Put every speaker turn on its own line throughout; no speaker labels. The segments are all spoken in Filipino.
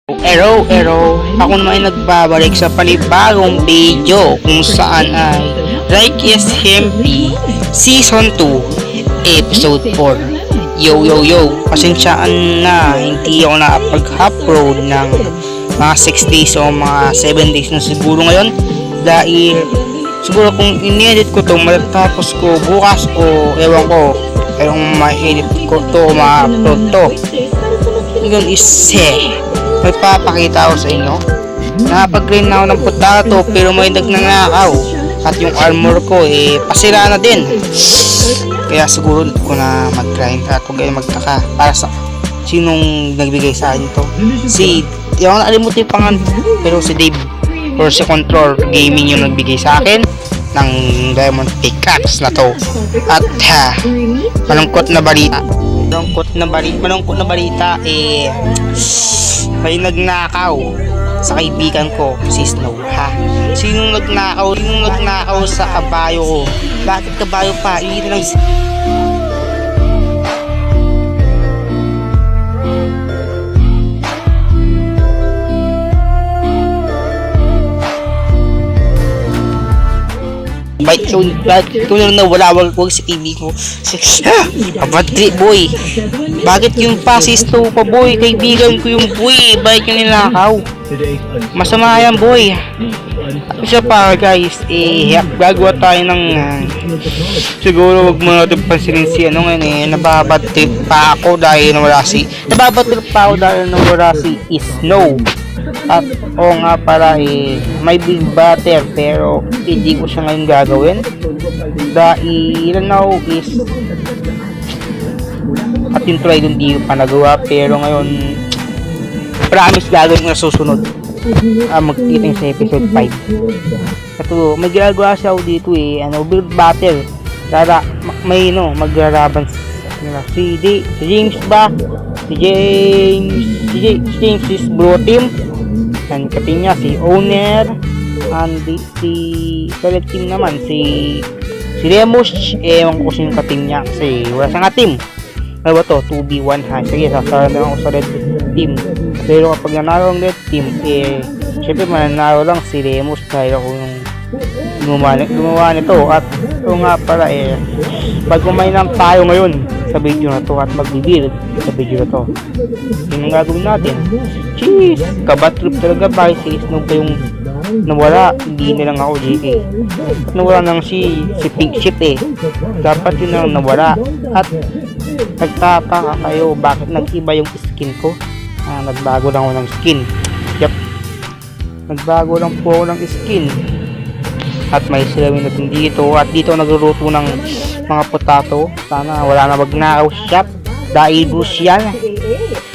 Ero, ako naman ay nagbabalik sa panibagong video kung saan ay Righteous Hempy Season 2 Episode 4. Yo, pasensyaan na hindi ako nakapag-upload ng mga 6 days o mga 7 days na siguro ngayon dahil siguro kung in-edit ko to matatapos ko bukas o ewan ko kayong ma-edit ko to, ma-upload to. Yun is may papakita ako sa inyo. Nakapag-grind na ako ng potato pero may nagnanakaw at yung armor ko pasira na din. Kaya siguro ko na mag-grind at huwag kayo magtaka para sa sinong nagbigay sa akin to. Yung nakalimutan yung pangalan pero si Dave or si Control Gaming yung nagbigay sa akin ng Diamond Pickaxe na to. At malungkot na balita may nagnakaw sa kaibigan ko si Snow. Sinong nagnakaw sa kabayo ko? Bakit kabayo pa? Hindi lang kung na wala wag si TV ko. Abadri boy. Bakit yung pasisto pa boy? Kaibigan ko yung boy. Bakit yung nilakaw? Masama yan boy. Isa pa guys, gagawa tayo ng siguro wag mo natin pansinin si nababatrip pa ako dahil nawala si Snow. At o nga para may big butter pero hindi ko siya ngayon gagawin dahil now is at yung try dun di ko pa nagawa pero ngayon promise gagawin ko na susunod magkita sa episode 5. Ito may ginagawa siya dito big butter para may maglaraban si James is bro team and kating niya si owner and si red team naman si Remus ewan ko sino kating niya kasi wala siyang team. Ano ba to? 2v1 sige sasara na ako sa red team pero kapag nanalo ang red team syempre mananalo lang si Remus dahil ako yung gumawa nito at ito nga pala magkumainam tayo ngayon sa video na to at magbibuild sa video na to. Yun ang gagawin natin. Cheese! Kabat trip talaga ba si Snow pa yung nawala, hindi na lang ako JK. Nawala nang si Pink Ship dapat yun ang nawala at nagtataka kayo bakit nag-iba yung skin ko. Nagbago lang ako ng skin. Yep, nagbago lang po ako ng skin at may silawin natin dito at dito nagluluto ng mga potato. Sana wala na magnakaw shop dahil bus yan.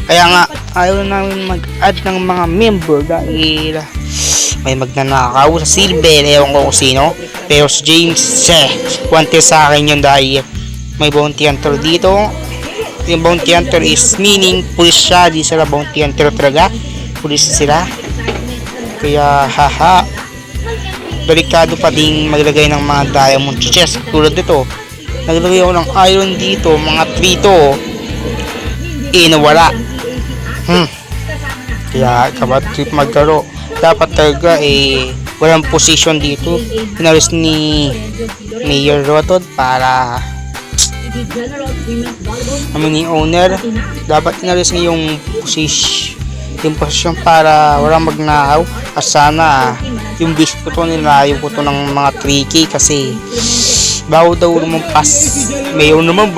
Kaya nga ayaw namin mag-add ng mga member dahil may magnanakaw sa silver, ewan ko kung sino pero si James wanted sa akin yun dahil may bounty hunter dito. Yung bounty hunter is meaning police siya, di sila bounty hunter talaga, police sila. Kaya delikado pa ding maglagay ng mga diamond chest tulad dito. Naglagay ako ng iron dito, mga 3 to nawala. Kaya kabat trip maglaro. Dapat talaga walang position dito. Pinalis ni Mayor Rotod para ni owner. Dapat pinalis niya yung posisyon para walang magnakaw at sana yung base ko to nilayo ko to ng mga 3K kasi bawal daw naman pas mayor naman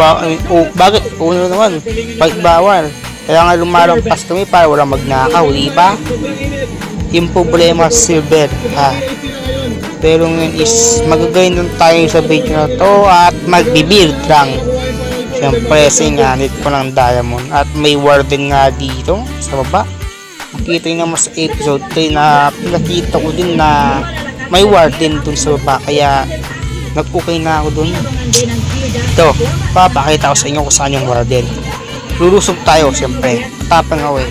bakit owner naman bakit bawal kaya nga lumalampas kami para walang magnakaw, diba? Yung problema silver pero ngayon is magagayin lang tayo sa video na to at magbibuild lang siyempre singanit ko ng diamond at may warden nga dito sa baba. Nakita nyo naman sa episode 3 na pinakita ko din na may warden dun sa baba kaya nag-okay na ako dun. Ito, papakita ko sa inyo kung saan yung warden. Lulusog tayo siyempre, matapang ako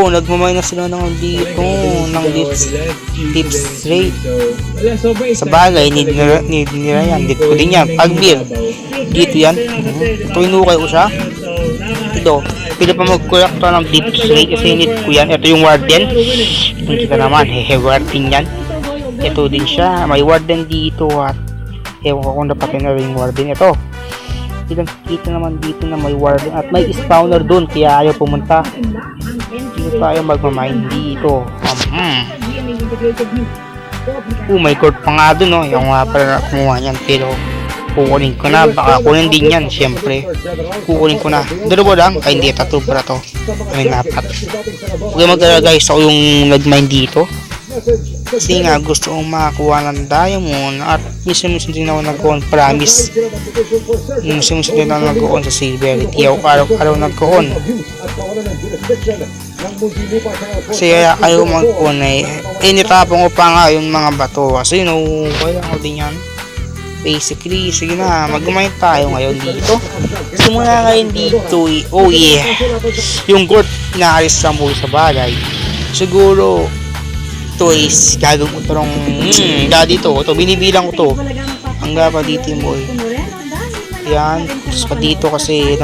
nagmamay na sila ng dito ng tips rate sa bagay need nila yan, dito ko din yan pag build dito yan, ito inukay ko siya ito Pwede pa mag-collect to ng deep slate kasi need ko yan. Ito yung warden. Kita naman, warden yan. Ito din siya, may warden dito at ewan ko kung dapat na rin yung warden. Ito, kita naman dito na may warden at may spawner doon kaya ayaw pumunta. Dito tayo magmamine dito. Oh my god, pa nga doon, no? Yung para kumuha niyan, pero kukunin ko na, baka kunin din yan, syempre kukunin ko na, dalawa lang, ay hindi, tatlo para to, may napat. Okay, mag-alala guys, ako yung nag-mine dito kasi nga gusto kong makakuha ng diamond at minsan din ako nag-on, promise minsan din ako nag-on sa silver, hindi ako araw-araw nag-on kasi ayaw mag-on nitapong ko pa nga yung mga bato kasi kaya ko din yan. Basically, sige na, mag-mine tayo ngayon dito. Simula ngayon dito, oh yeah, yung gold naalis sa muli sa bagay. Siguro, ito is gagawin ko itong, dito, ito, binibilang ko to. Hanggang pa dito yung boy. Yan, tapos pa dito kasi,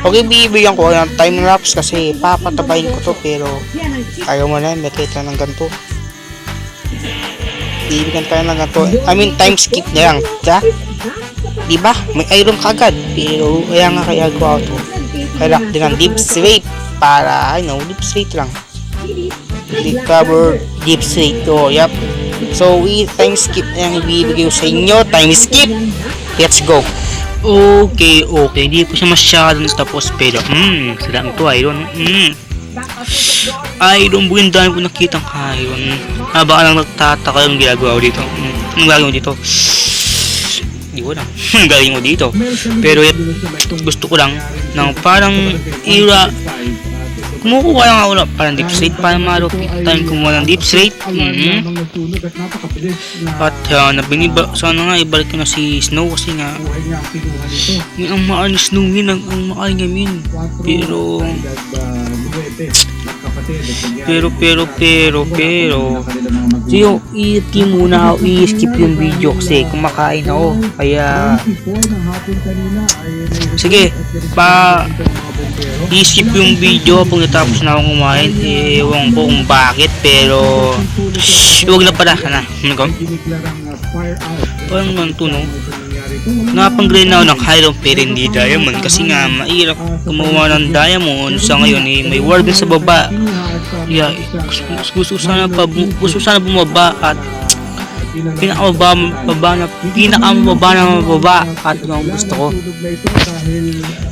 okay, bibigyan ko ng time lapse kasi papatabayin ko to, pero ayaw mo na, makita ng ganito. Bibigyan tayo ng ganito. I mean, time skip na lang. Diba? May iron kagad. Pero, kaya nga kaya gawa ito. Kaya din ng deep slate. Para, deep slate lang. Recover deep slate. Oh, yep. So, time skip na yung ibibigay ko sa inyo. Time skip. Let's go. Okay. Hindi po siya masyadong tapos. Pero, sarang ito, iron. Iron, buwin dami ko nakitang iron. Baka lang nagtataka yung ginagawa ko dito. Anong gagawin mo dito? Hindi ko lang. Anong gagawin mo dito? Pero gusto ko lang ng parang kumukuha lang ako ng parang deep slate para marupit tayong kumuha ng deep slate. At sana nga ibalik ko na si Snow kasi nga ang maaari ni Snow yun, ang maaari ngamin. Pero so i-skip yung video kasi kumakain ako kaya sige i-skip yung video pag natapos na akong kumain. Ewan ko kung bakit pero huwag na pala parang ganito napang-green na ako ng iron pero hindi diamond kasi nga mahirap kumuha ng diamond sa ngayon may warden sa baba. Gusto sana bumaba at pinakamababa at yung gusto ko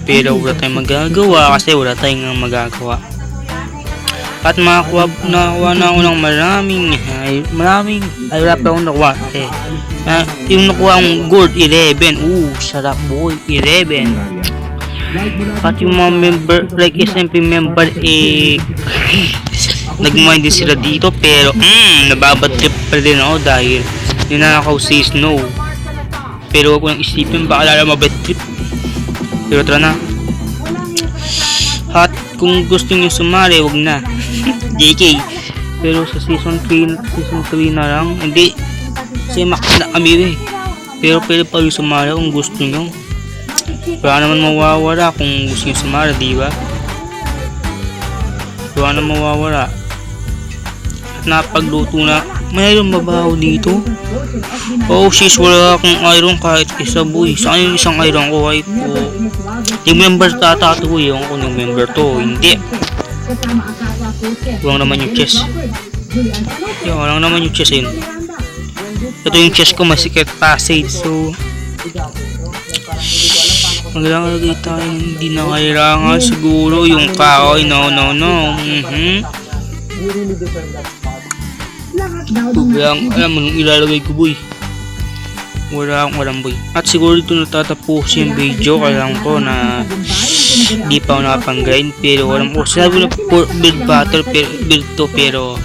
pero wala tayong magagawa kasi wala tayong magagawa at nakakuha na ako ng maraming wala pa akong nakuha yung nakuha akong gold 11 sarap boy 11 at yung mga member like SMP member nag-mind din sila dito pero nababatrip pa din ako dahil ninakaw si Snow pero kung isipin baka lalo mabatrip pero tara na at kung gusto nyo sumali wag na JK pero sa season 3 na lang hindi kasi max na kami pero pwede pa rin sumali kung gusto nyo wala naman mawawala kung gusto nyo sumali diba wala naman mawawala napagluto na mayroon mabaho dito sis wala akong iron kahit isa boy saan yung isang iron ko kahit po yung member tatato yung kung yung member to hindi walang naman yung chest walang naman yung chest yun ito yung chest ko may secret passage so maglalagay tayo hindi na kailangan siguro yung kahoy no alam mo nung ilalagay ko boy walang boy at siguro dito natatapos yung video kaya lang ko na di pa ako nakapang-grind pero walang sabi na build battle build to pero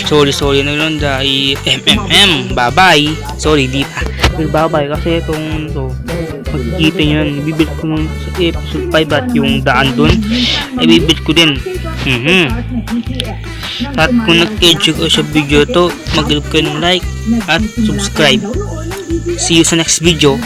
sorry na lang dahil bye bye sorry di pa pero bye bye kasi itong magkikita nyo yan ibibuild ko ng episode 5 at yung daan dun ibibuild ko din at kung nag-enjoy ko sa video to mag-like kayo ng like at subscribe see you sa next video.